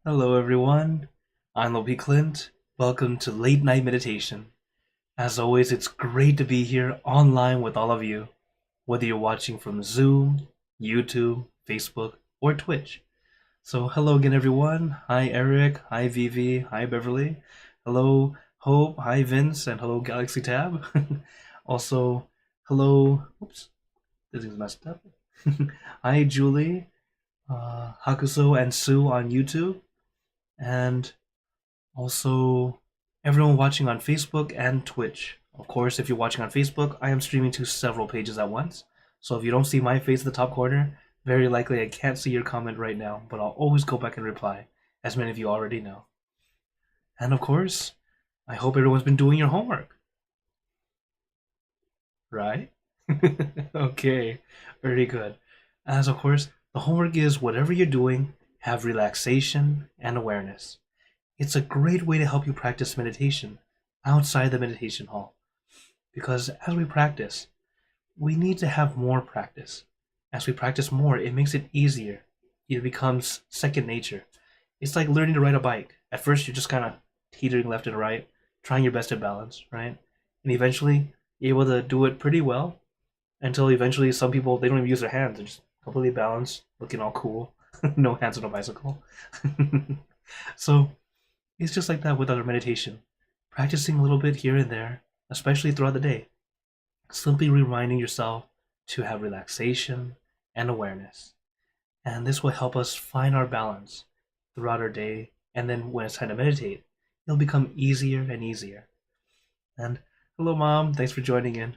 Hello everyone, I'm Lopi Clint. Welcome to Late Night Meditation. As always, it's great to be here online with all of you, whether you're watching from Zoom, YouTube, Facebook, or Twitch. So hello again everyone. Hi Eric, hi Vivi, hi Beverly. Hello Hope, hi Vince, and hello Galaxy Tab. Also, hello, oops, this is messed up. Hi Julie, Hakuso and Sue on YouTube. And also everyone watching on Facebook and Twitch. Of course, if you're watching on Facebook, I am streaming to several pages at once. So if you don't see my face in the top corner, very likely I can't see your comment right now, but I'll always go back and reply, as many of you already know. And of course, I hope everyone's been doing your homework. Right? Okay, very good. As of course, the homework is whatever you're doing, have relaxation and awareness. It's a great way to help you practice meditation outside the meditation hall. Because as we practice, we need to have more practice. As we practice more, it makes it easier. It becomes second nature. It's like learning to ride a bike. At first, you're just kind of teetering left and right, trying your best to balance, right? And eventually, you're able to do it pretty well until eventually some people, they don't even use their hands. They're just completely balanced, looking all cool. No hands on a bicycle. So, it's just like that with other meditation. Practicing a little bit here and there, especially throughout the day. Simply reminding yourself to have relaxation and awareness. And this will help us find our balance throughout our day. And then when it's time to meditate, it'll become easier and easier. And hello, Mom. Thanks for joining in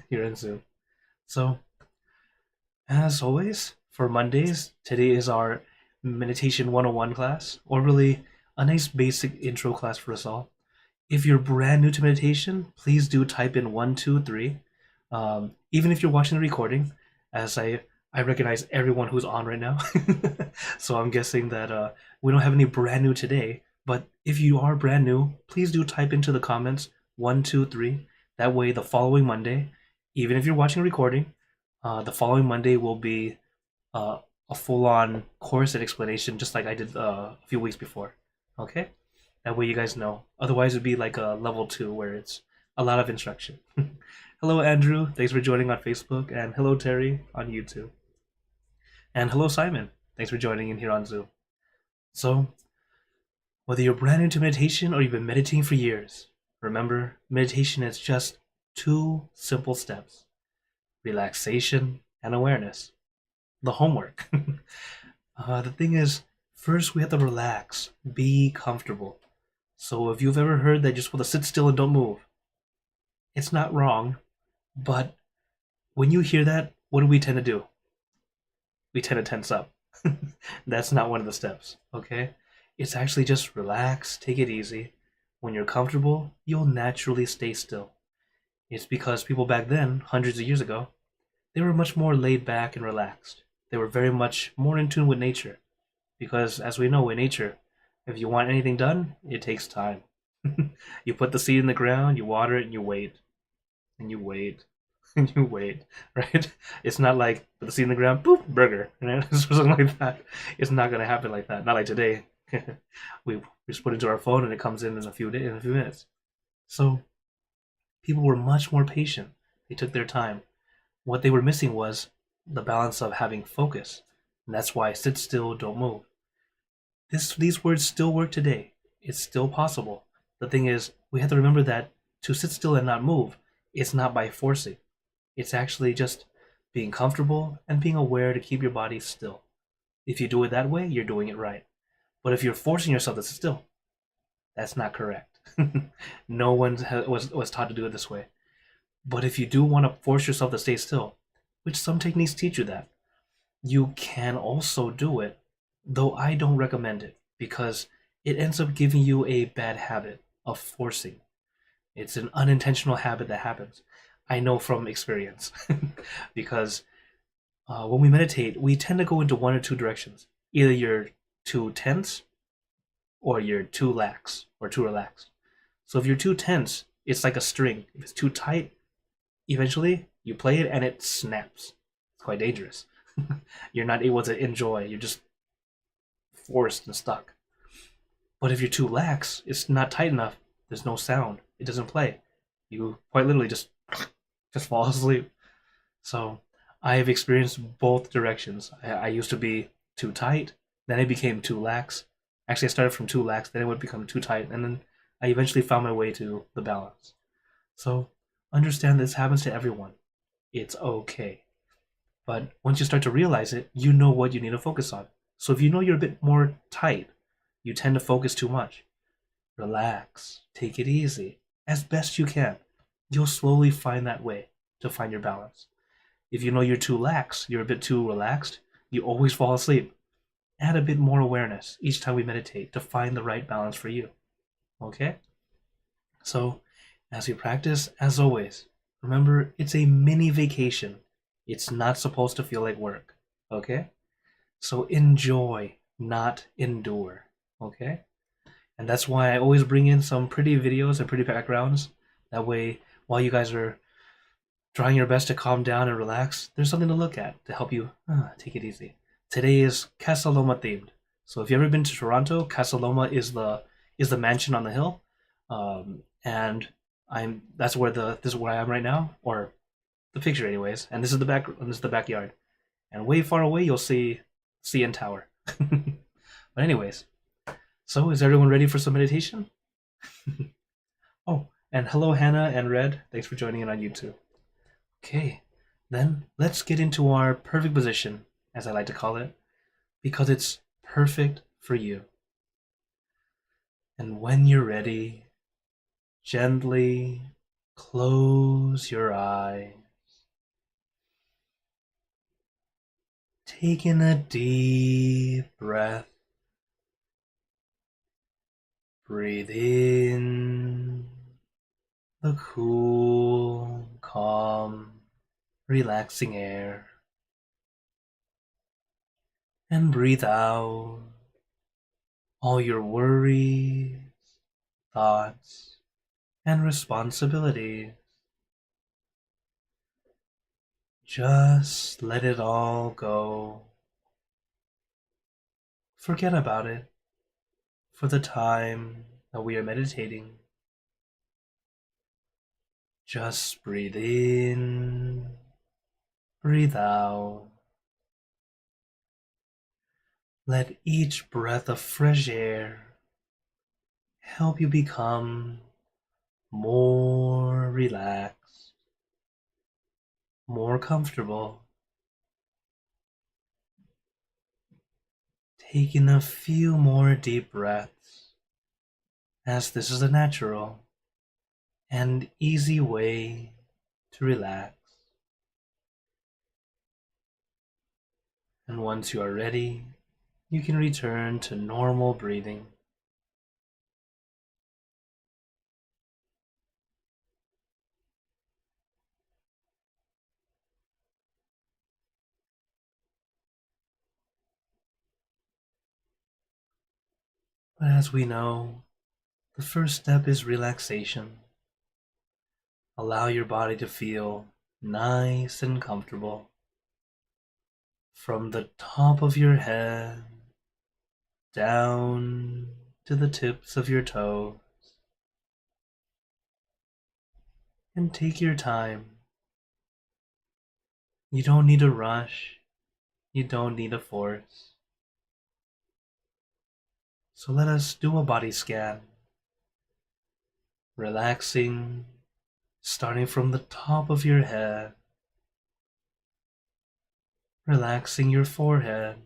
here in Zoom. So, as always, for Mondays, today is our Meditation 101 class, or really a nice basic intro class for us all. If you're brand new to meditation, please do type in 1, 2, 3. Even if you're watching the recording, as I recognize everyone who's on right now. So I'm guessing that we don't have any brand new today. But if you are brand new, please do type into the comments 1, 2, 3. That way, the following Monday, even if you're watching a recording, the following Monday will be a full-on course and explanation, just like I did a few weeks before. Okay? That way you guys know. Otherwise, it'd be like a level 2 where it's a lot of instruction. Hello, Andrew. Thanks for joining on Facebook. And hello, Terry on YouTube. And hello, Simon. Thanks for joining in here on Zoom. So, whether you're brand new to meditation or you've been meditating for years, remember, meditation is just 2 simple steps. Relaxation and awareness. The homework. The thing is, first we have to relax, be comfortable. So if you've ever heard that you're just supposed to sit still and don't move, it's not wrong, but when you hear that, what do we tend to do? We tend to tense up. That's not one of the steps, okay? It's actually just relax, take it easy. When you're comfortable, you'll naturally stay still. It's because people back then, hundreds of years ago, they were much more laid back and relaxed. They were very much more in tune with nature. Because as we know in nature, if you want anything done, it takes time. You put the seed in the ground, you water it, and you wait. And you wait. And you wait, right? It's not like put the seed in the ground, boop, burger. Something like that. It's not going to happen like that. Not like today. We just put it into our phone and it comes in a few minutes. So people were much more patient. They took their time. What they were missing was the balance of having focus. And that's why sit still, don't move. These words still work today. It's still possible. The thing is, we have to remember that to sit still and not move, it's not by forcing. It's actually just being comfortable and being aware to keep your body still. If you do it that way, you're doing it right. But if you're forcing yourself to sit still, that's not correct. No one was taught to do it this way. But if you do want to force yourself to stay still, which some techniques teach you that, you can also do it, though I don't recommend it because it ends up giving you a bad habit of forcing. It's an unintentional habit that happens. I know from experience because when we meditate, we tend to go into one or two directions. Either you're too tense or you're too lax or too relaxed. So if you're too tense, it's like a string. If it's too tight, eventually You play it and it snaps. It's quite dangerous. You're not able to enjoy. You're just forced and stuck. But if you're too lax, it's not tight enough. There's no sound. It doesn't play. You quite literally just fall asleep. So I have experienced both directions. I used to be too tight, then I became too lax. Actually, I started from too lax, then it would become too tight, and then I eventually found my way to the balance. So understand this happens to everyone. It's okay. But once you start to realize it, you know what you need to focus on. So if you know you're a bit more tight, you tend to focus too much. Relax, take it easy, as best you can. You'll slowly find that way to find your balance. If you know you're too lax, you're a bit too relaxed, you always fall asleep. Add a bit more awareness each time we meditate to find the right balance for you. Okay? So, as we practice, as always, remember it's a mini vacation. It's not supposed to feel like work. Okay? So enjoy, not endure. Okay? And that's why I always bring in some pretty videos and pretty backgrounds. That way, while you guys are trying your best to calm down and relax, there's something to look at to help you take it easy. Today is Casa Loma themed. So if you've ever been to Toronto, Casa Loma is the mansion on the hill, and this is where I am right now, or the picture anyways. And this is the backyard, and way far away you'll see CN Tower. But anyways, so is everyone ready for some meditation? Oh, and hello Hannah and Red. Thanks for joining in on YouTube. Okay, then let's get into our perfect position, as I like to call it, because it's perfect for you. And when you're ready, gently close your eyes. Take in a deep breath. Breathe in the cool, calm, relaxing air. And breathe out all your worries, thoughts, and responsibilities. Just let it all go. Forget about it for the time that we are meditating. Just breathe in, breathe out. Let each breath of fresh air help you become more relaxed, more comfortable. Take in a few more deep breaths, as this is a natural and easy way to relax. And once you are ready, you can return to normal breathing. But as we know, the first step is relaxation. Allow your body to feel nice and comfortable. From the top of your head down to the tips of your toes. And take your time. You don't need to rush. You don't need to force. So let us do a body scan. Relaxing, starting from the top of your head. Relaxing your forehead,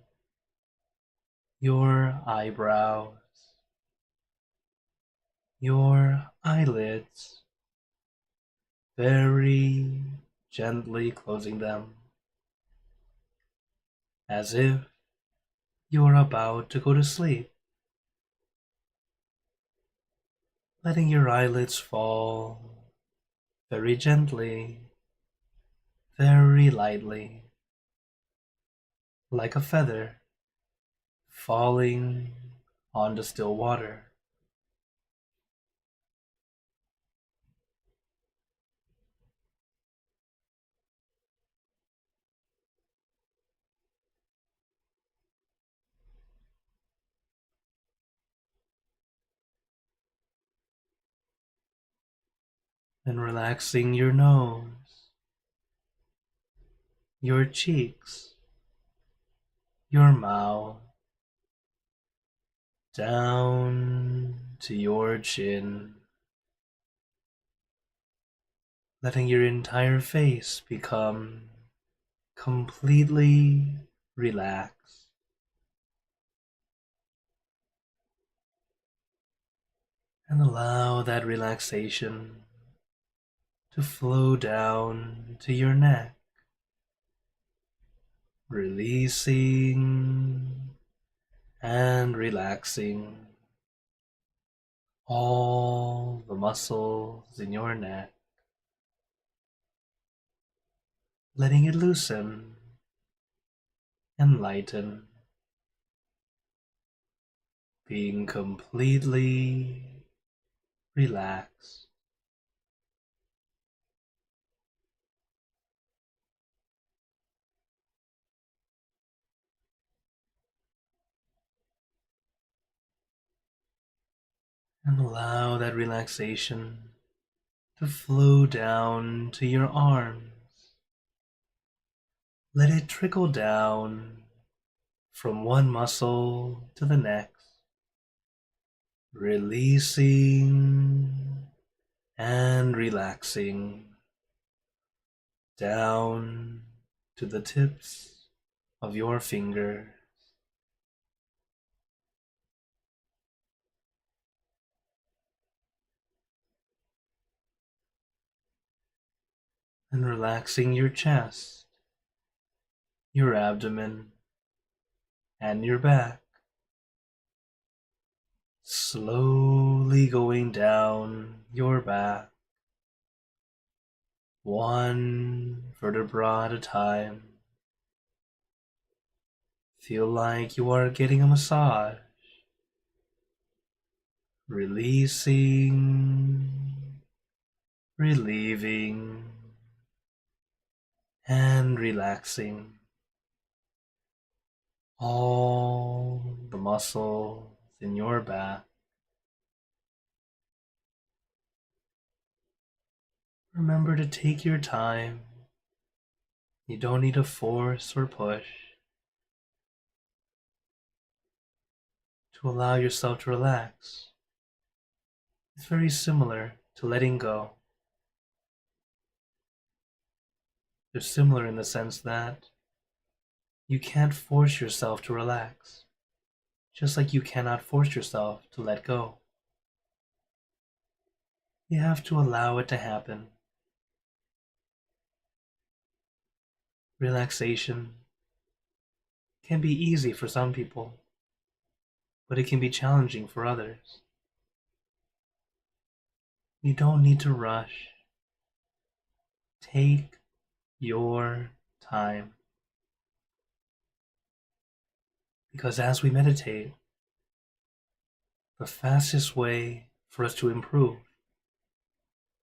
your eyebrows, your eyelids, very gently closing them, as if you're about to go to sleep. Letting your eyelids fall very gently, very lightly, like a feather falling onto still water. Then relaxing your nose, your cheeks, your mouth, down to your chin, letting your entire face become completely relaxed. And allow that relaxation to flow down to your neck, releasing and relaxing all the muscles in your neck, letting it loosen and lighten, being completely relaxed. And allow that relaxation to flow down to your arms. Let it trickle down from one muscle to the next, releasing and relaxing down to the tips of your fingers. And relaxing your chest, your abdomen, and your back. Slowly going down your back, one vertebra at a time. Feel like you are getting a massage, releasing, relieving, and relaxing all the muscles in your back. Remember to take your time. You don't need to force or push. To allow yourself to relax. It's very similar to letting go. They're similar in the sense that you can't force yourself to relax, just like you cannot force yourself to let go. You have to allow it to happen. Relaxation can be easy for some people, but it can be challenging for others. You don't need to rush. Take your time. Because as we meditate, the fastest way for us to improve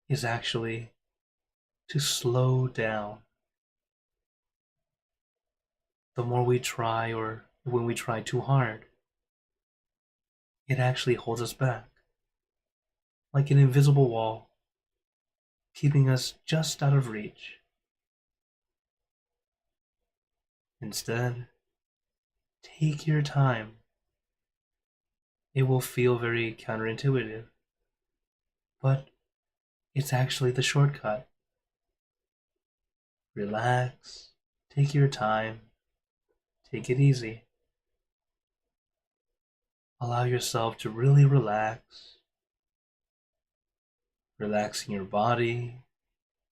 is actually to slow down. The more we try, or when we try too hard, it actually holds us back, like an invisible wall, keeping us just out of reach. Instead, take your time. It will feel very counterintuitive, but it's actually the shortcut. Relax, take your time, take it easy. Allow yourself to really relax, relaxing your body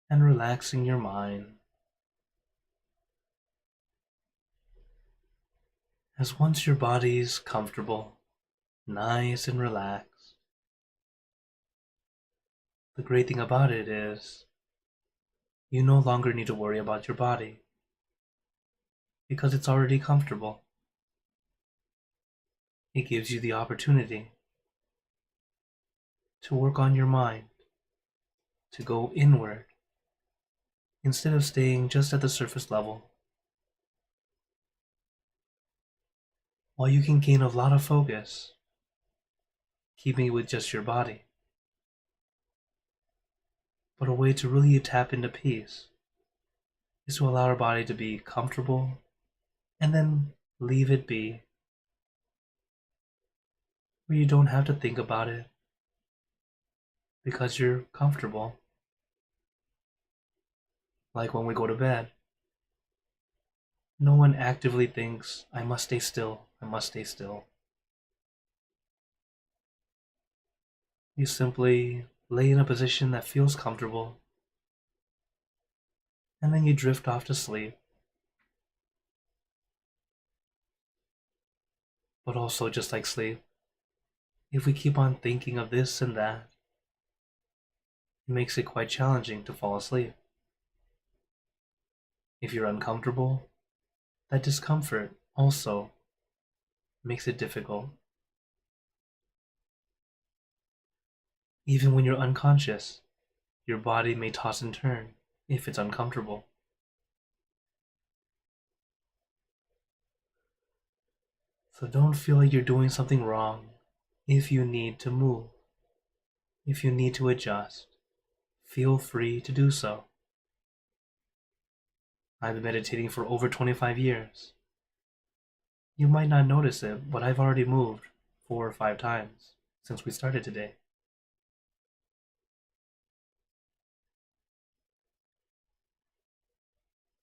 and relaxing your mind. As once your body's comfortable, nice and relaxed, the great thing about it is you no longer need to worry about your body because it's already comfortable. It gives you the opportunity to work on your mind, to go inward instead of staying just at the surface level. While you can gain a lot of focus, keeping it with just your body. But a way to really tap into peace is to allow our body to be comfortable and then leave it be, where you don't have to think about it because you're comfortable. Like when we go to bed, no one actively thinks, I must stay still, I must stay still. You simply lay in a position that feels comfortable, and then you drift off to sleep. But also, just like sleep, if we keep on thinking of this and that, it makes it quite challenging to fall asleep. If you're uncomfortable, that discomfort also makes it difficult. Even when you're unconscious, your body may toss and turn if it's uncomfortable. So don't feel like you're doing something wrong if you need to move, if you need to adjust. Feel free to do so. I've been meditating for over 25 years. You might not notice it, but I've already moved 4 or 5 times since we started today.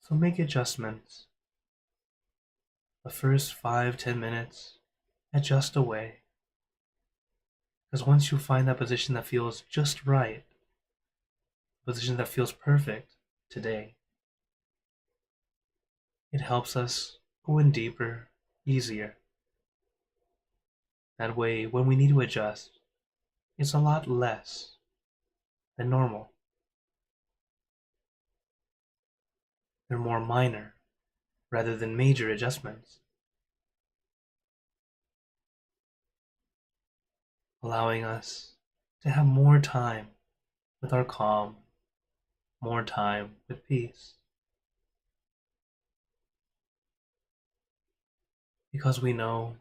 So make adjustments. The first 5-10 minutes, adjust away. Because once you find that position that feels just right, a position that feels perfect today, it helps us go in deeper, easier. That way, when we need to adjust, it's a lot less than normal. They're more minor rather than major adjustments, allowing us to have more time with our calm, more time with peace. Because we know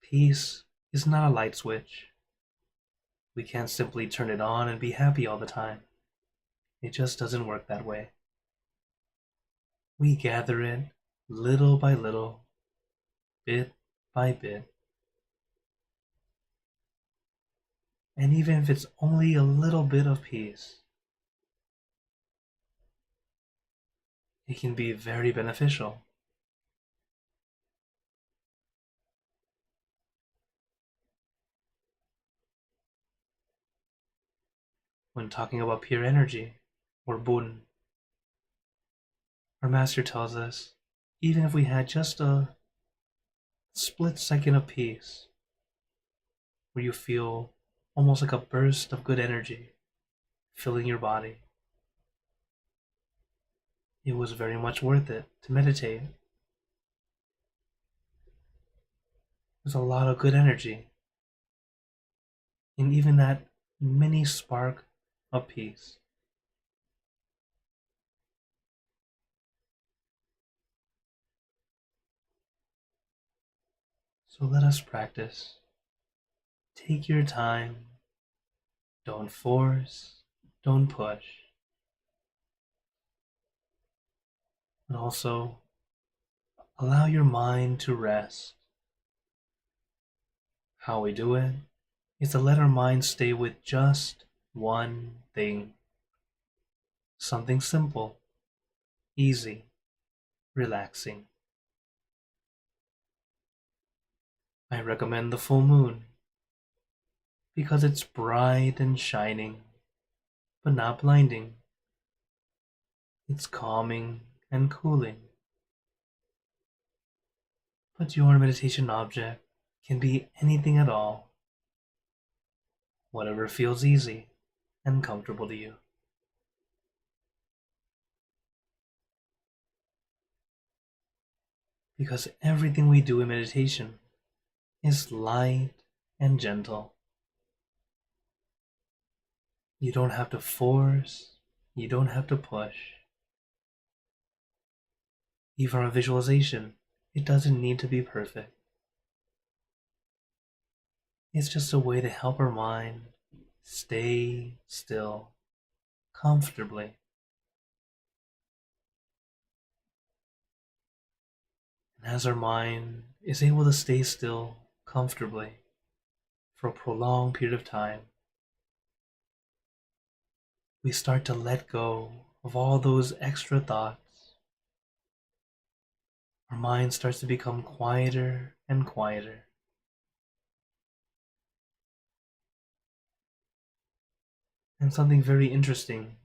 peace is not a light switch. We can't simply turn it on and be happy all the time. It just doesn't work that way. We gather it little by little, bit by bit. And even if it's only a little bit of peace, it can be very beneficial. When talking about pure energy, or bun, our master tells us, even if we had just a split second of peace, where you feel almost like a burst of good energy filling your body, it was very much worth it to meditate. There's a lot of good energy in even that mini spark of peace. So let us practice. Take your time. Don't force. Don't push. And also, allow your mind to rest. How we do it is to let our mind stay with just one thing. Something simple, easy, relaxing. I recommend the full moon because it's bright and shining, but not blinding. It's calming and cooling. But your meditation object can be anything at all, whatever feels easy and comfortable to you. Because everything we do in meditation is light and gentle. You don't have to force, you don't have to push. Even our visualization, it doesn't need to be perfect. It's just a way to help our mind stay still, comfortably. And as our mind is able to stay still comfortably for a prolonged period of time, we start to let go of all those extra thoughts. Our mind starts to become quieter and quieter. And something very interesting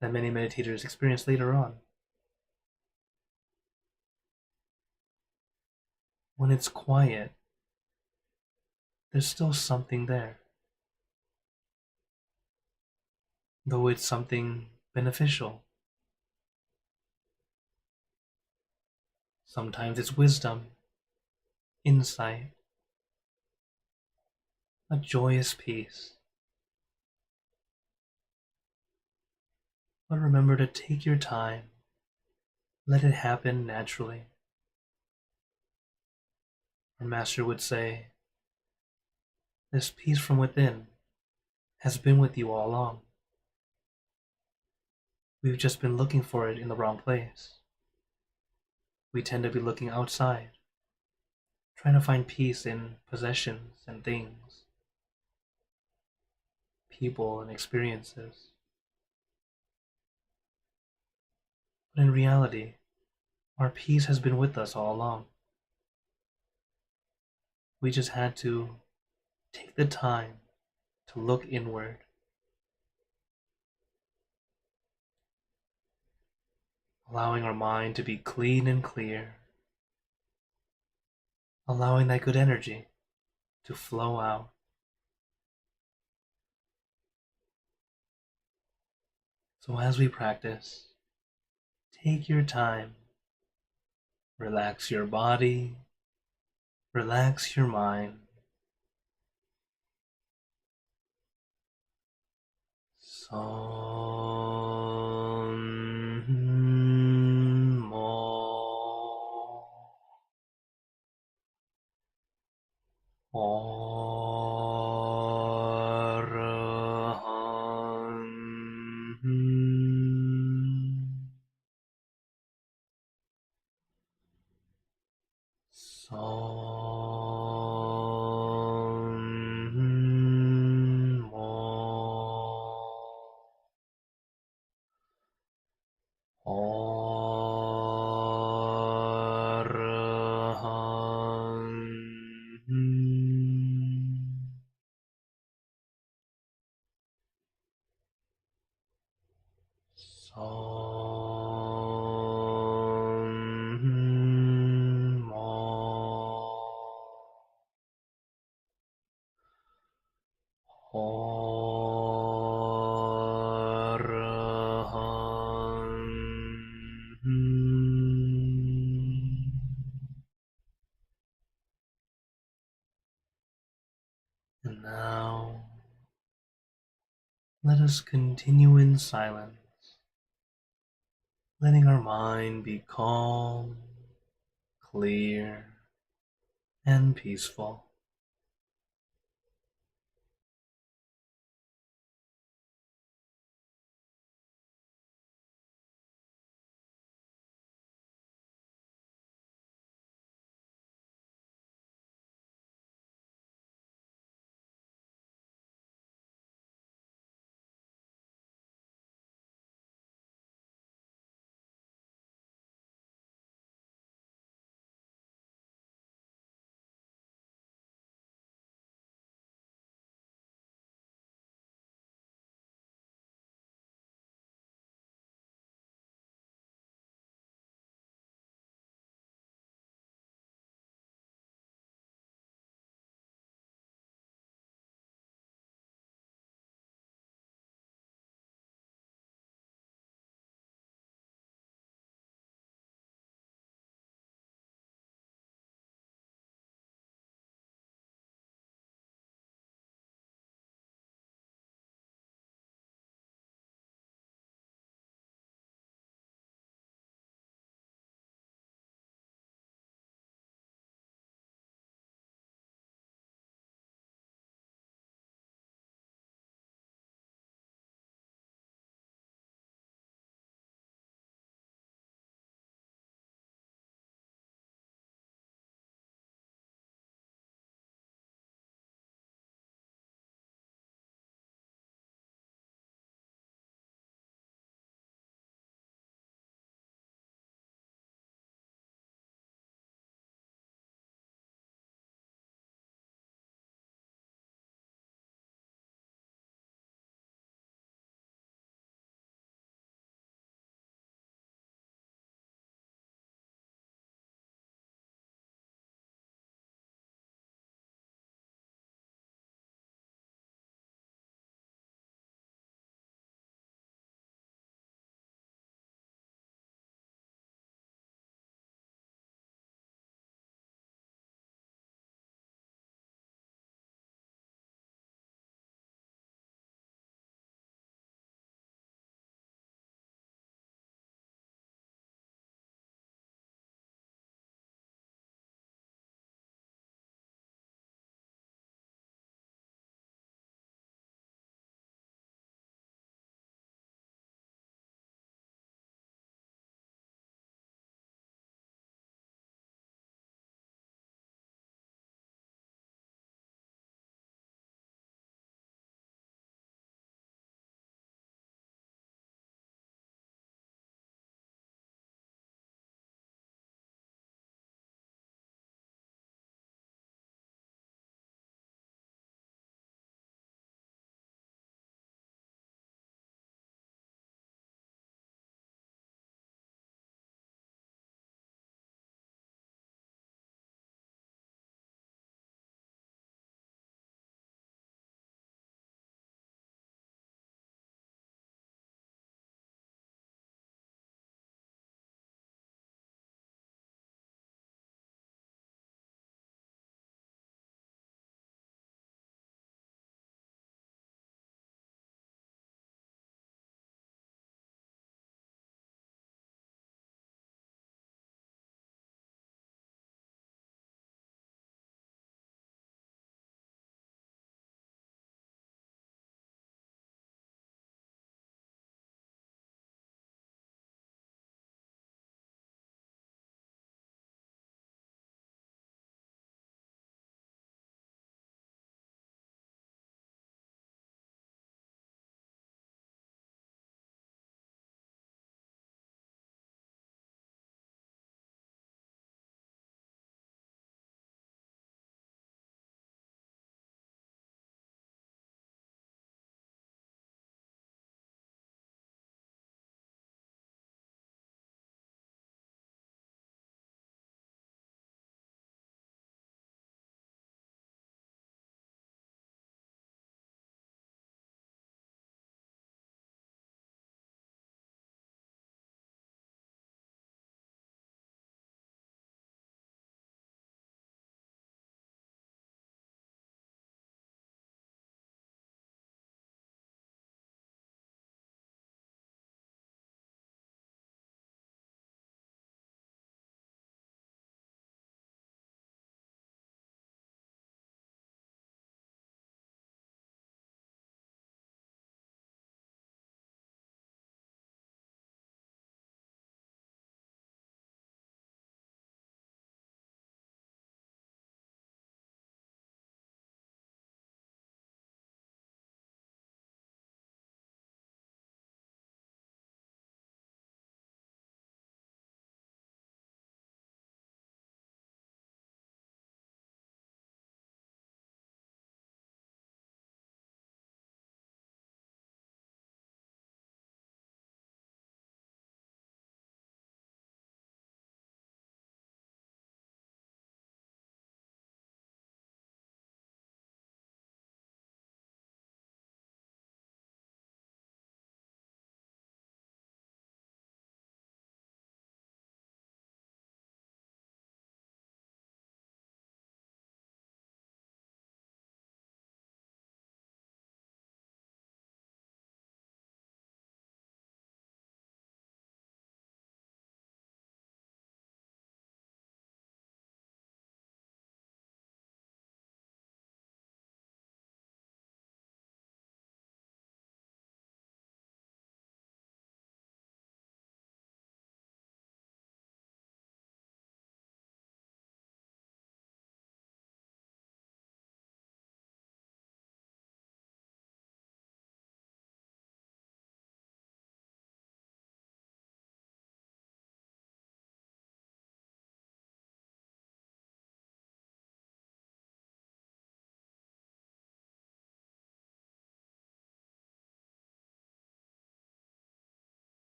that many meditators experience later on. When it's quiet, there's still something there. Though it's something beneficial. Sometimes it's wisdom, insight, a joyous peace. But remember to take your time. Let it happen naturally. Our master would say, this peace from within has been with you all along. We've just been looking for it in the wrong place. We tend to be looking outside, trying to find peace in possessions and things, people and experiences. But in reality, our peace has been with us all along. We just had to take the time to look inward, allowing our mind to be clean and clear, allowing that good energy to flow out. So as we practice, take your time, relax your body, relax your mind. And now, let us continue in silence, letting our mind be calm, clear, and peaceful.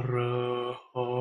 Araham.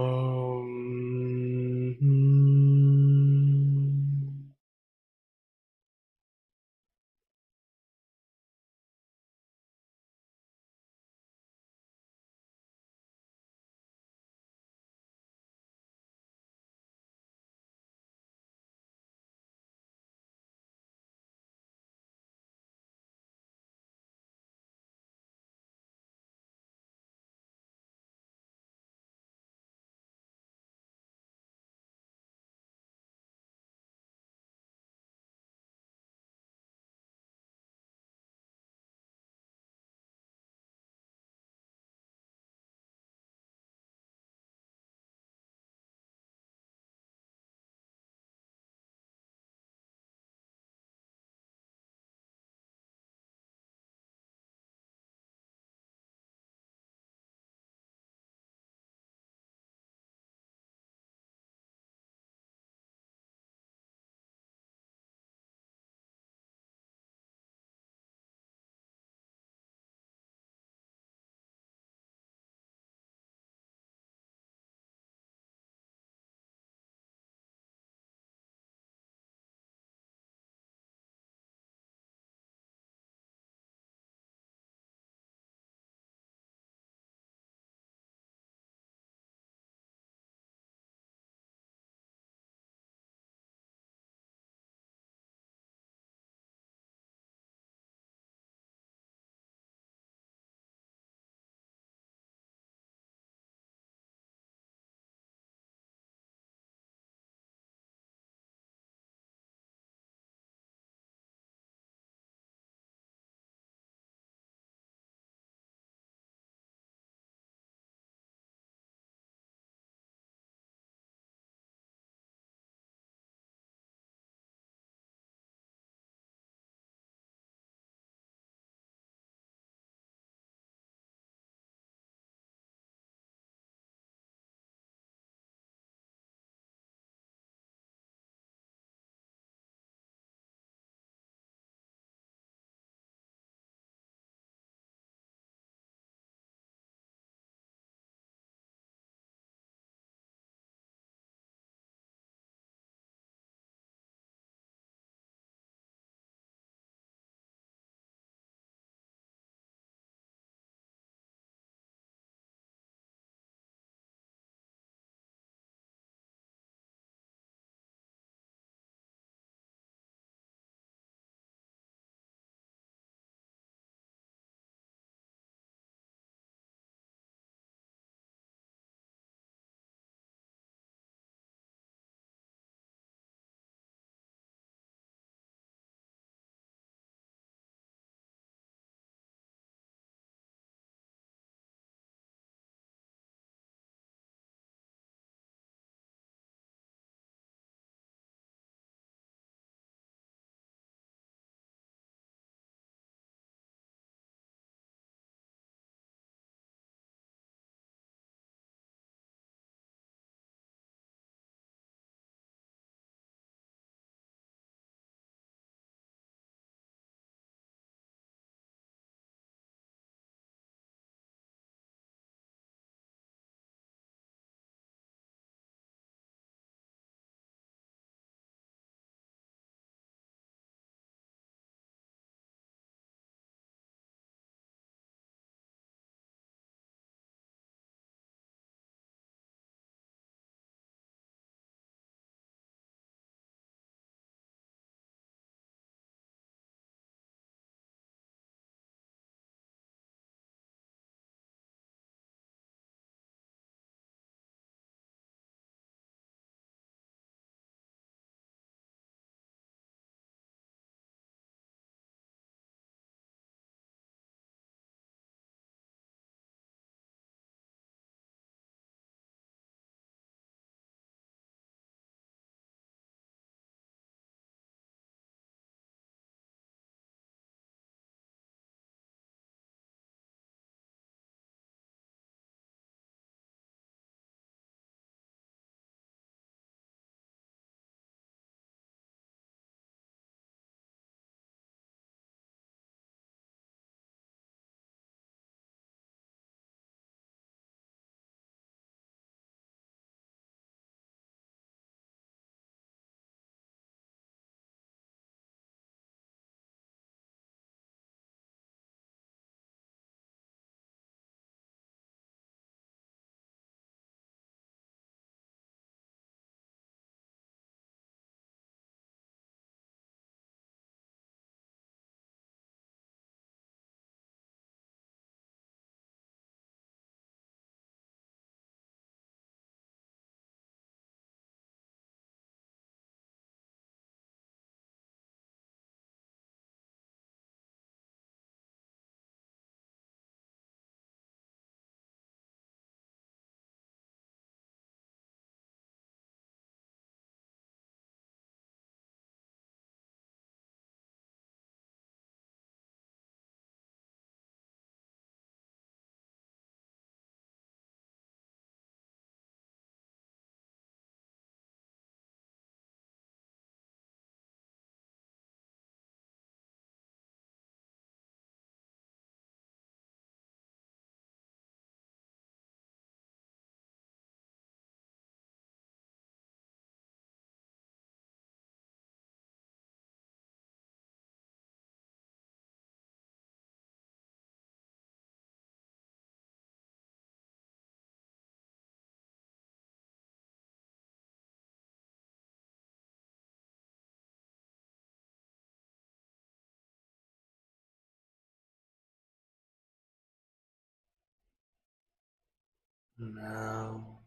Now,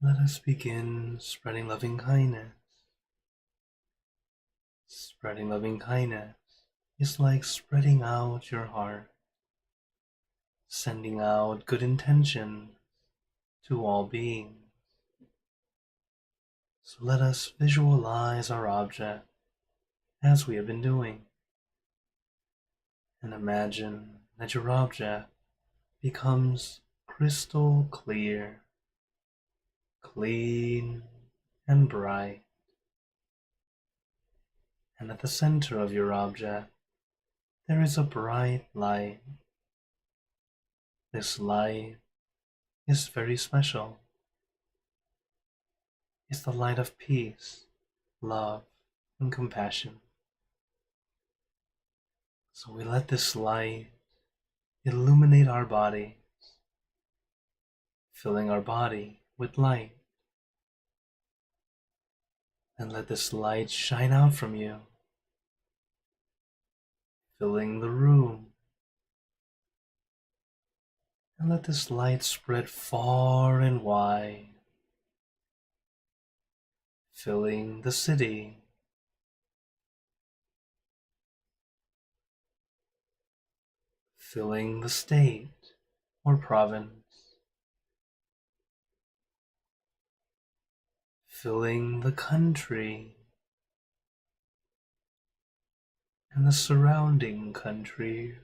let us begin spreading loving kindness. Spreading loving kindness is like spreading out your heart, sending out good intentions to all beings. So let us visualize our object as we have been doing, and imagine that your object becomes crystal clear, clean, and bright. And at the center of your object, there is a bright light. This light is very special. It's the light of peace, love, and compassion. So we let this light illuminate our body, filling our body with light. And let this light shine out from you, filling the room. And let this light spread far and wide, filling the city, filling the state or province, filling the country and the surrounding countries,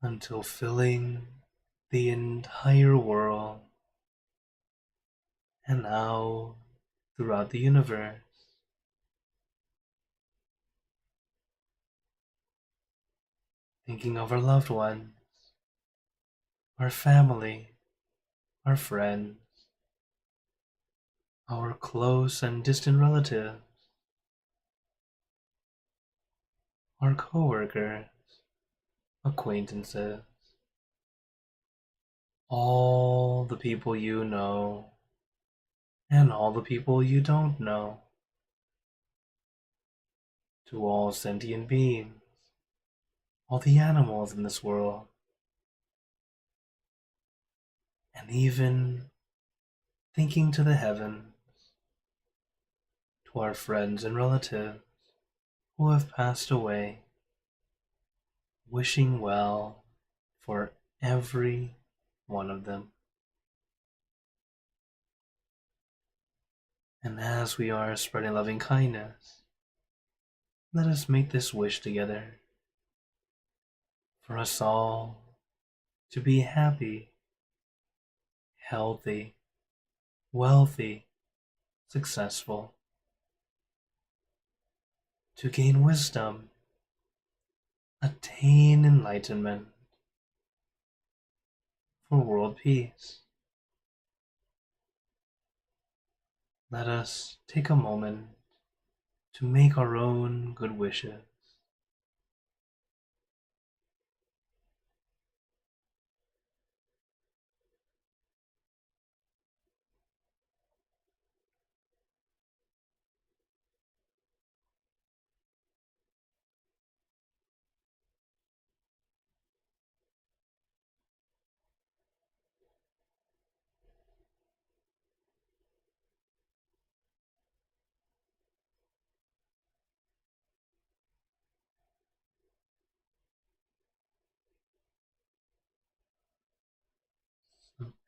until filling the entire world, and now throughout the universe. Thinking of our loved ones, our family, our friends, our close and distant relatives, our coworkers, acquaintances, all the people you know, and all the people you don't know, to all sentient beings, all the animals in this world, and even thinking to the heavens, to our friends and relatives who have passed away, wishing well for every one of them. And as we are spreading loving kindness, let us make this wish together for us all to be happy, healthy, wealthy, successful, to gain wisdom, attain enlightenment, for world peace. Let us take a moment to make our own good wishes.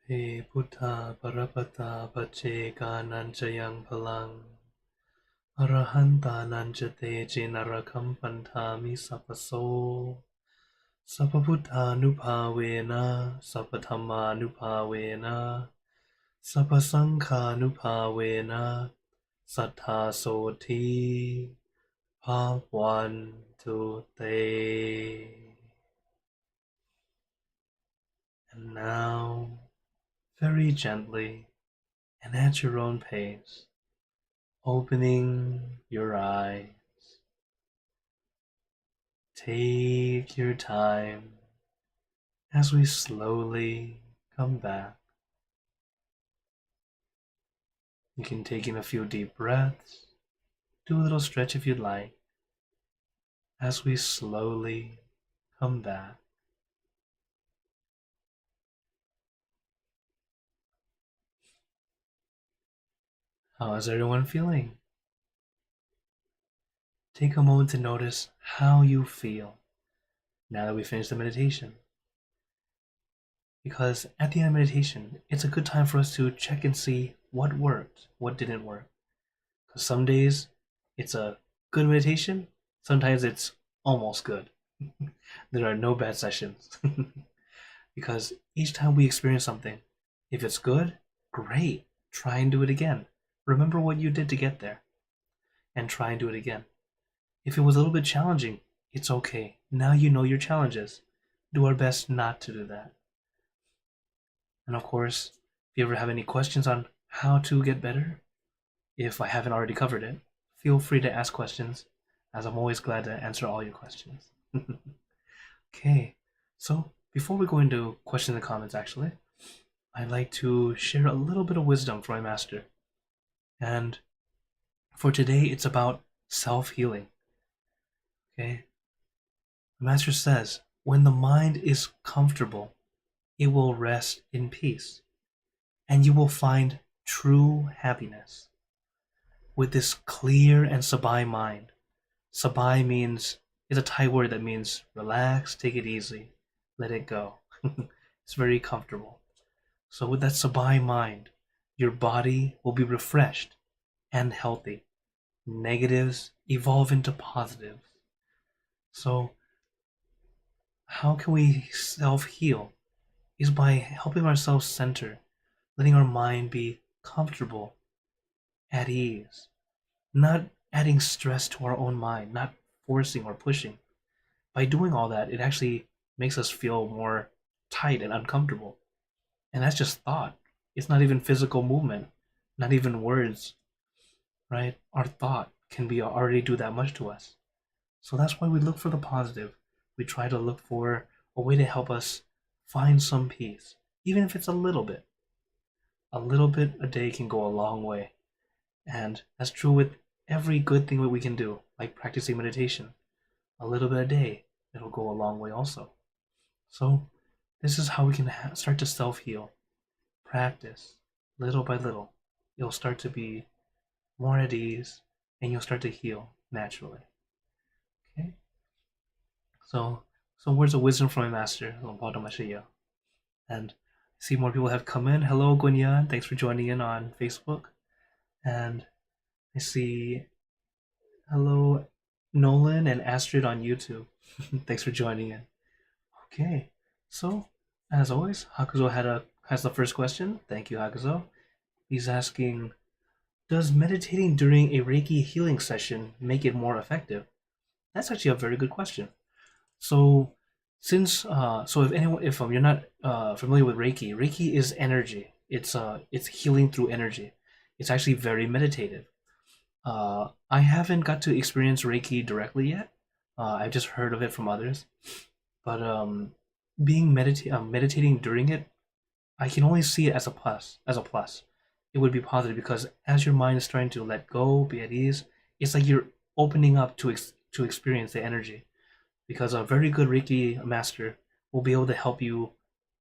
He Buddha Parapata Pache Nanjayang Palang Arahanta Nanjate Jinarakam Pantami Sapaso Sapabuddha Nupavena Sapatama Nupavena Sapasangha Nupavena Sattha Soti Bhagwan Te. And now, very gently and at your own pace, opening your eyes. Take your time as we slowly come back. You can take in a few deep breaths, do a little stretch if you'd like, as we slowly come back. How is everyone feeling? Take a moment to notice how you feel now that we finished the meditation. Because at the end of meditation, it's a good time for us to check and see what worked, what didn't work. Because some days it's a good meditation, sometimes it's almost good. There are no bad sessions. Because each time we experience something, if it's good, great, try and do it again. Remember what you did to get there, and try and do it again. If it was a little bit challenging, it's okay. Now you know your challenges. Do our best not to do that. And of course, if you ever have any questions on how to get better, if I haven't already covered it, feel free to ask questions, as I'm always glad to answer all your questions. Okay, so before we go into questions and comments, actually, I'd like to share a little bit of wisdom from my master. And for today, it's about self-healing. Okay? The master says, when the mind is comfortable, it will rest in peace, and you will find true happiness. With this clear and sabai mind. Sabai means, it's a Thai word that means relax, take it easy, let it go. It's very comfortable. So with that sabai mind, your body will be refreshed and healthy. Negatives evolve into positives. So how can we self-heal? Is by helping ourselves center, letting our mind be comfortable, at ease, not adding stress to our own mind, not forcing or pushing. By doing all that, it actually makes us feel more tight and uncomfortable. And that's just thought. It's not even physical movement, not even words, right? Our thought can be already do that much to us. So that's why we look for the positive. We try to look for a way to help us find some peace, even if it's a little bit. A little bit a day can go a long way. And that's true with every good thing that we can do, like practicing meditation. A little bit a day, it'll go a long way also. So this is how we can start to self-heal. Practice, little by little. You'll start to be more at ease, and you'll start to heal naturally. Okay? So, some words of wisdom from my master, and I see more people have come in. Hello, Gunya. Thanks for joining in on Facebook. And I see hello, Nolan and Astrid on YouTube. Thanks for joining in. Okay, so as always, Hakuzo has the first question. Thank you, Hakuzo. He's asking, does meditating during a Reiki healing session make it more effective? That's actually a very good question. So, if you're not familiar with Reiki, Reiki is energy. It's healing through energy. It's actually very meditative. I haven't got to experience Reiki directly yet. I've just heard of it from others, but meditating during it, I can only see it as a plus. As a plus, it would be positive because as your mind is trying to let go, be at ease, it's like you're opening up to experience the energy. Because a very good Reiki master will be able to help you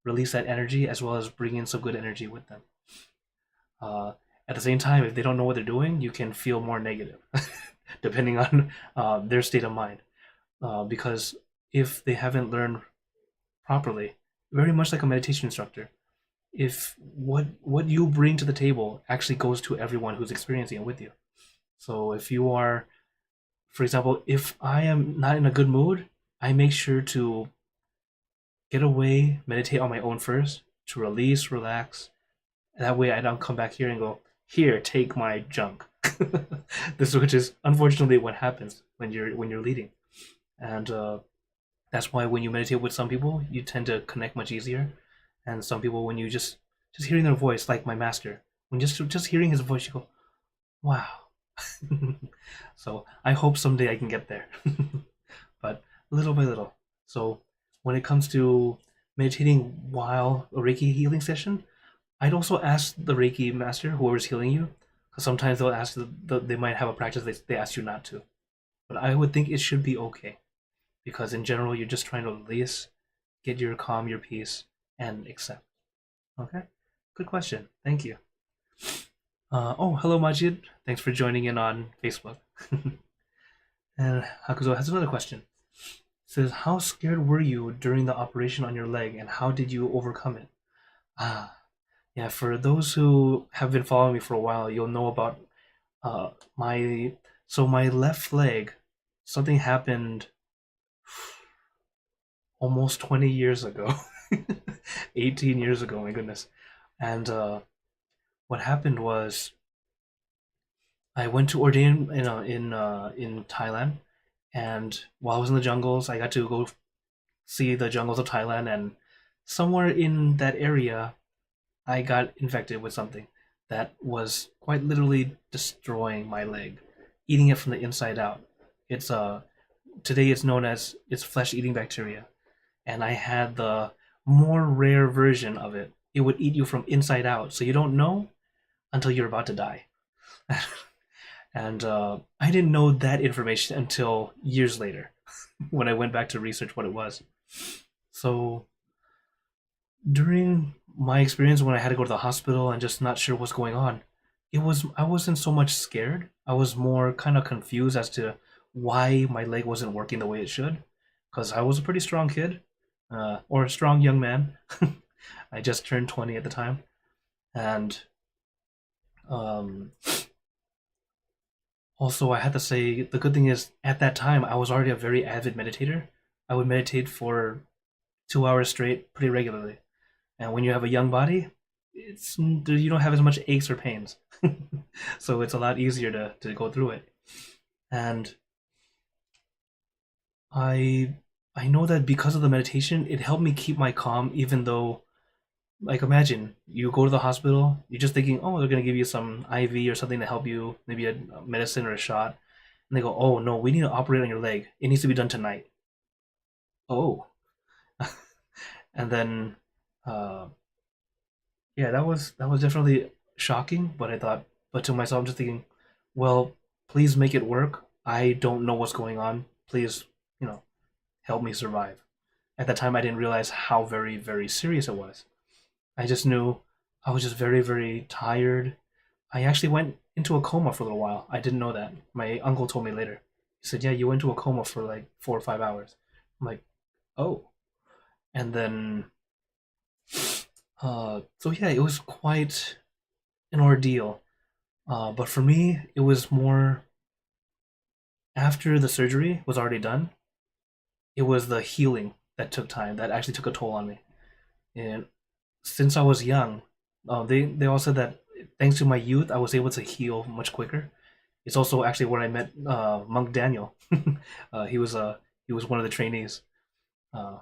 release that energy as well as bring in some good energy with them. Uh, at the same time, if they don't know what they're doing, you can feel more negative, depending on their state of mind. Because if they haven't learned properly, very much like a meditation instructor, if what you bring to the table actually goes to everyone who's experiencing it with you. So if you are, for example, if I am not in a good mood, I make sure to get away, meditate on my own first, to release, relax. That way I don't come back here and go, here, take my junk. Which is unfortunately what happens when you're leading. And that's why when you meditate with some people, you tend to connect much easier. And some people, when you just hearing their voice, like my master, when just hearing his voice, you go, wow. So I hope someday I can get there. But little by little. So when it comes to meditating while a Reiki healing session, I'd also ask the Reiki master, whoever's healing you, because sometimes they'll ask, they might have a practice they ask you not to. But I would think it should be okay, because in general, you're just trying to release, get your calm, your peace, and accept. Okay? Good question. Thank you. Oh, hello, Majid. Thanks for joining in on Facebook. And Hakuzo has another question. It says, how scared were you during the operation on your leg, and how did you overcome it? Ah, yeah. For those who have been following me for a while, you'll know about uh my my left leg. Something happened almost 20 years ago, 18 years ago. My goodness. And what happened was I went to ordain in Thailand, and while I was in the jungles, I got to go see the jungles of Thailand, and somewhere in that area, I got infected with something that was quite literally destroying my leg, eating it from the inside out. It's today it's known as it's flesh-eating bacteria, and I had the more rare version of it. It would eat you from inside out, so you don't know until you're about to die. And I didn't know that information until years later when I went back to research what it was. So during my experience when I had to go to the hospital and just not sure what's going on, I wasn't so much scared. I was more kind of confused as to why my leg wasn't working the way it should, because I was a pretty strong kid, or a strong young man. I just turned 20 at the time, and um, also, I had to say the good thing is at that time I was already a very avid meditator. I would meditate for 2 hours straight pretty regularly. And when you have a young body, it's you don't have as much aches or pains, so it's a lot easier to go through it. And I I know that because of the meditation, it helped me keep my calm, even though like imagine you go to the hospital, you're just thinking, oh, they're gonna give you some IV or something to help you, maybe a medicine or a shot, and they go, oh no, we need to operate on your leg. It needs to be done tonight. Oh, and then, uh, yeah, that was definitely shocking. But I thought, but to myself, I'm just thinking, well, please make it work. I don't know what's going on. Please, you know, help me survive. At that time, I didn't realize how very, very serious it was. I just knew I was just very, very tired. I actually went into a coma for a little while. I didn't know that. My uncle told me later. He said, "Yeah, you went into a coma for like 4 or 5 hours." I'm like, "Oh." And then, so yeah, it was quite an ordeal. But for me, it was more after the surgery was already done. It was the healing that took time, that actually took a toll on me. And since I was young, they all said that thanks to my youth, I was able to heal much quicker. It's also actually where I met Monk Daniel. He was he was one of the trainees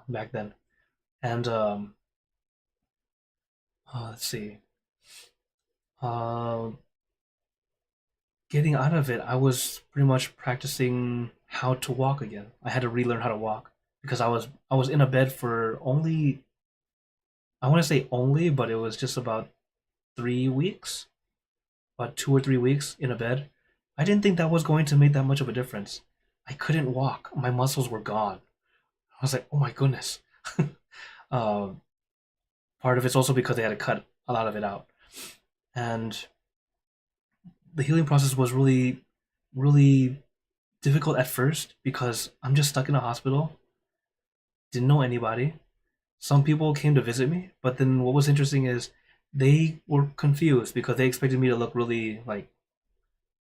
back then. And let's see, uh, getting out of it, I was pretty much practicing how to walk again. I had to relearn how to walk because I was in a bed for only, I want to say only, but it was just about 3 weeks, about 2 or 3 weeks in a bed. I didn't think that was going to make that much of a difference. I couldn't walk. My muscles were gone. I was like, oh my goodness. uh, Part of it's also because they had to cut a lot of it out. And the healing process was really, really difficult at first because I'm just stuck in a hospital, didn't know anybody. Some people came to visit me, but then what was interesting is they were confused because they expected me to look really, like,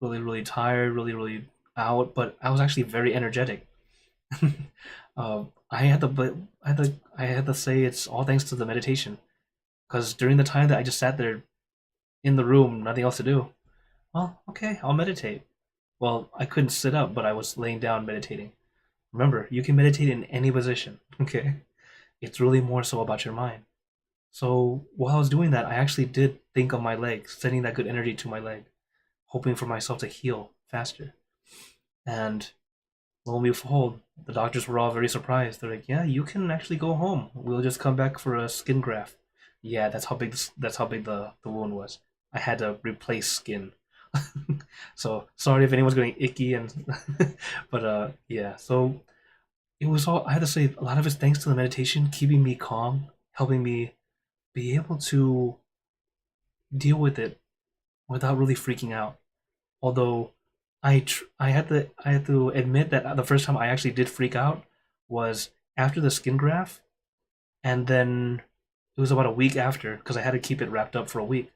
really, really tired, really, really out, but I was actually very energetic. I had to, I had to say it's all thanks to the meditation. Because during the time that I just sat there in the room, nothing else to do, well, okay, I'll meditate. Well, I couldn't sit up, but I was laying down meditating. Remember, you can meditate in any position, okay? It's really more so about your mind. So while I was doing that, I actually did think of my leg, sending that good energy to my leg, hoping for myself to heal faster. And lo and behold, the doctors were all very surprised. They're like, "Yeah, you can actually go home. We'll just come back for a skin graft." Yeah, that's how big the wound was. I had to replace skin. So sorry if anyone's getting icky and but yeah, so it was all, I had to say a lot of it's thanks to the meditation keeping me calm, helping me be able to deal with it without really freaking out. Although I had to admit that the first time I actually did freak out was after the skin graft, and then it was about a week after because I had to keep it wrapped up for a week.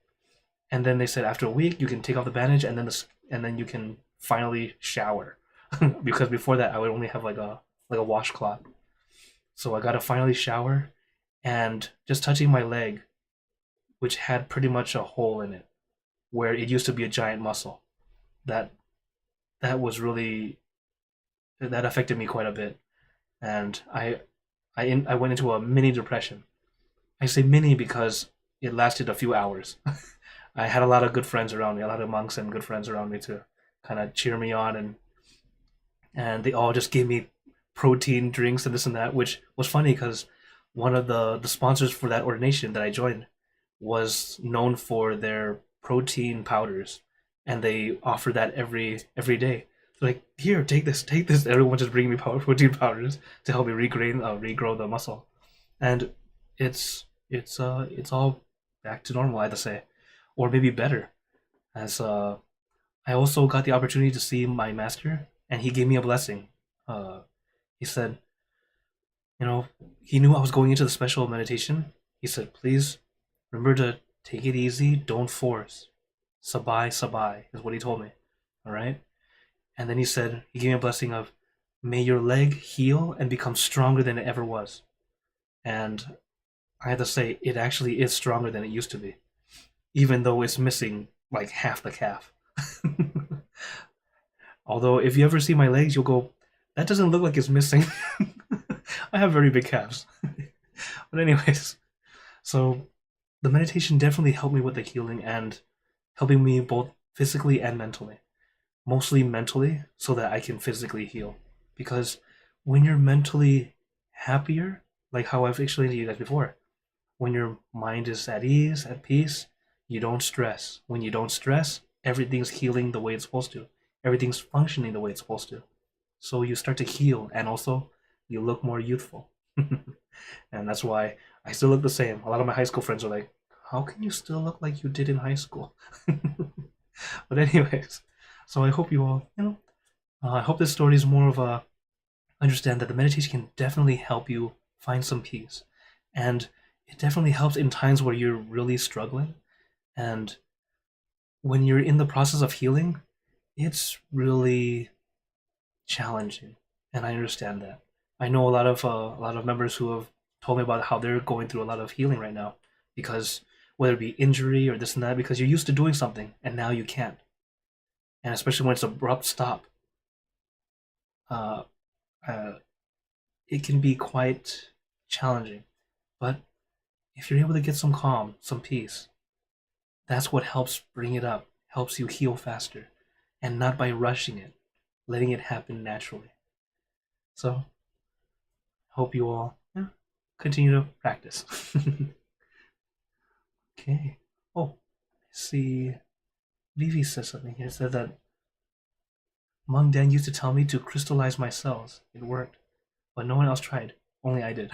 And then they said after a week you can take off the bandage and then you can finally shower because before that I would only have like a washcloth. So I got to finally shower, and just touching my leg, which had pretty much a hole in it where it used to be a giant muscle. That that was really that affected me quite a bit, and I went into a mini depression. I say mini because it lasted a few hours. I had a lot of good friends around me, a lot of monks and good friends around me to kind of cheer me on, and they all just gave me protein drinks and this and that, which was funny because one of the sponsors for that ordination that I joined was known for their protein powders, and they offer that every day. So like, here, take this, take this. Everyone just bringing me protein powders to help me regrow the muscle, and it's all back to normal, I have to say, or maybe better. As I also got the opportunity to see my master, and he gave me a blessing. He said, you know, he knew I was going into the special meditation. He said, please remember to take it easy, don't force. Sabai, sabai is what he told me. All right? And then he said, he gave me a blessing of, may your leg heal and become stronger than it ever was. And I have to say, it actually is stronger than it used to be, even though it's missing like half the calf. Although, if you ever see my legs, you'll go, that doesn't look like it's missing. I have very big calves. But, anyways, so the meditation definitely helped me with the healing and helping me both physically and mentally. Mostly mentally, so that I can physically heal. Because when you're mentally happier, like how I've explained to you guys before, when your mind is at ease, at peace, you don't stress. When you don't stress, everything's healing the way it's supposed to. Everything's functioning the way it's supposed to. So you start to heal, and also you look more youthful. And that's why I still look the same. A lot of my high school friends are like, how can you still look like you did in high school? But anyways, so I hope you all, I hope this story is more of a understand that the meditation can definitely help you find some peace. And it definitely helps in times where you're really struggling. And when you're in the process of healing, it's really challenging. And I understand that. I know a lot of members who have told me about how they're going through a lot of healing right now because whether it be injury or this and that, because you're used to doing something and now you can't. And especially when it's abrupt stop, uh, uh, it can be quite challenging. But if you're able to get some calm, some peace, that's what helps bring it up, helps you heal faster, and not by rushing it, letting it happen naturally. So, hope you all continue to practice. Okay. Oh, I see. Vivi says something here. It said that Mung Dan used to tell me to crystallize my cells. It worked, but no one else tried. Only I did.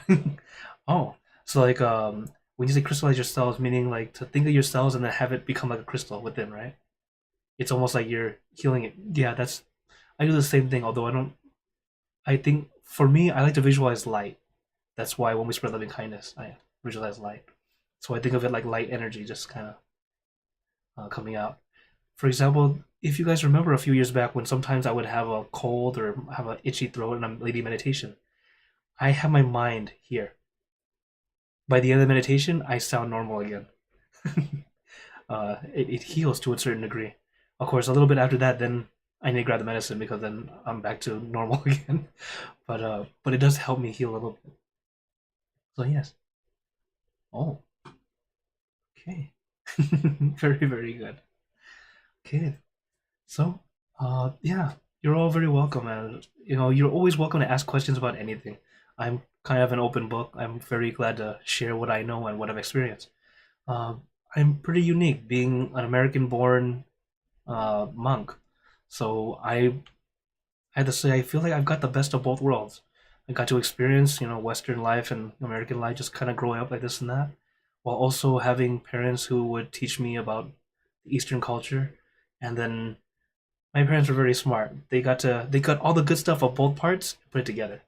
Oh, so like when you say crystallize your cells, meaning like to think of your cells and then have it become like a crystal within, right? It's almost like you're healing it. Yeah, that's I do the same thing. Although I don't. I think for me, I like to visualize light. That's why when we spread loving kindness, I visualize light. So I think of it like light energy, just kind of coming out. For example, if you guys remember a few years back when sometimes I would have a cold or have an itchy throat and I'm leading meditation, I have my mind here. By the end of the meditation, I sound normal again. It heals to a certain degree. Of course, a little bit after that, then I need to grab the medicine because then I'm back to normal again. But it does help me heal a little bit. So yes. Oh, okay. Very, very good. Okay. So, yeah, you're all very welcome, and you're always welcome to ask questions about anything. I'm kind of an open book. I'm very glad to share what I know and what I've experienced. Uh, I'm pretty unique, being an American-born monk. So I have to say, I feel like I've got the best of both worlds. I got to experience, Western life and American life, just kind of growing up like this and that, while also having parents who would teach me about the Eastern culture, and then my parents were very smart. They got all the good stuff of both parts and put it together.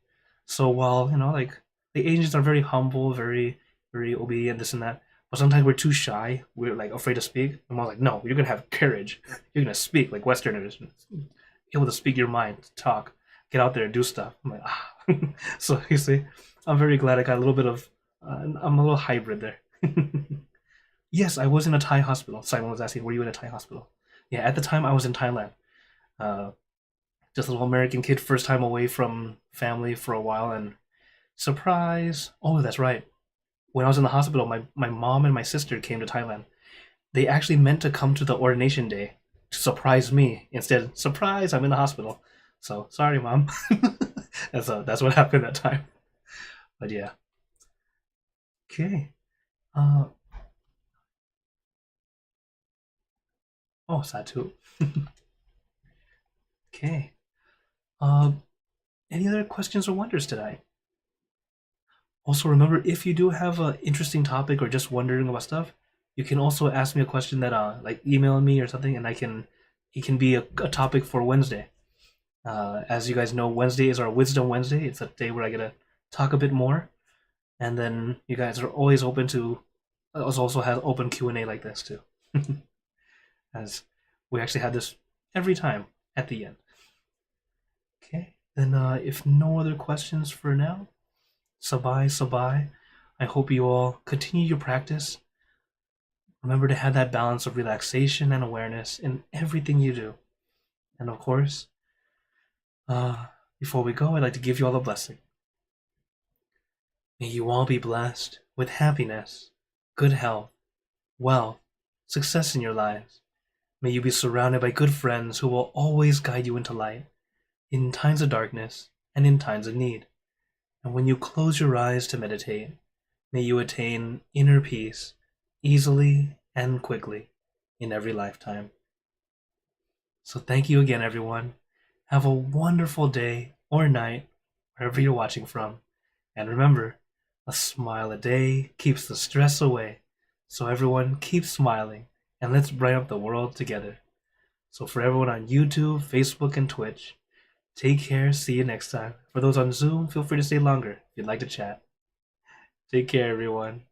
So while like the Asians are very humble, very obedient, this and that, but sometimes we're too shy. We're like afraid to speak. My mom's like, no, you're gonna have courage. You're gonna speak like Westerners, able to speak your mind, talk, get out there, do stuff. I'm like, ah. So you see, I'm very glad I got a little bit of. I'm a little hybrid there. Yes, I was in a Thai hospital. Simon was asking, were you in a Thai hospital? Yeah, at the time I was in Thailand. Uh, just a little American kid, first time away from family for a while, and surprise! Oh, that's right. When I was in the hospital, my mom and my sister came to Thailand. They actually meant to come to the ordination day to surprise me. Instead, surprise! I'm in the hospital. So sorry, mom. That's what happened that time. But yeah. Okay. Uh. Oh, Satu. Okay. Uh. Any other questions or wonders today? Also, remember, if you do have an interesting topic or just wondering about stuff, you can also ask me a question that like email me or something, and it can be a topic for Wednesday. As you guys know, Wednesday is our Wisdom Wednesday. It's a day where I get to talk a bit more, and then you guys are always open to. Us also has open Q&A like this too, as we actually have this every time at the end. Okay, then if no other questions for now, sabai sabai. I hope you all continue your practice. Remember to have that balance of relaxation and awareness in everything you do. And of course, before we go, I'd like to give you all a blessing. May you all be blessed with happiness, good health, wealth, success in your lives. May you be surrounded by good friends who will always guide you into light in times of darkness and in times of need. And when you close your eyes to meditate, may you attain inner peace easily and quickly in every lifetime. So thank you again, everyone. Have a wonderful day or night, wherever you're watching from. And remember, a smile a day keeps the stress away. So everyone, keep smiling, and let's brighten up the world together. So for everyone on YouTube, Facebook, and Twitch, take care. See you next time. For those on Zoom, feel free to stay longer if you'd like to chat. Take care, everyone.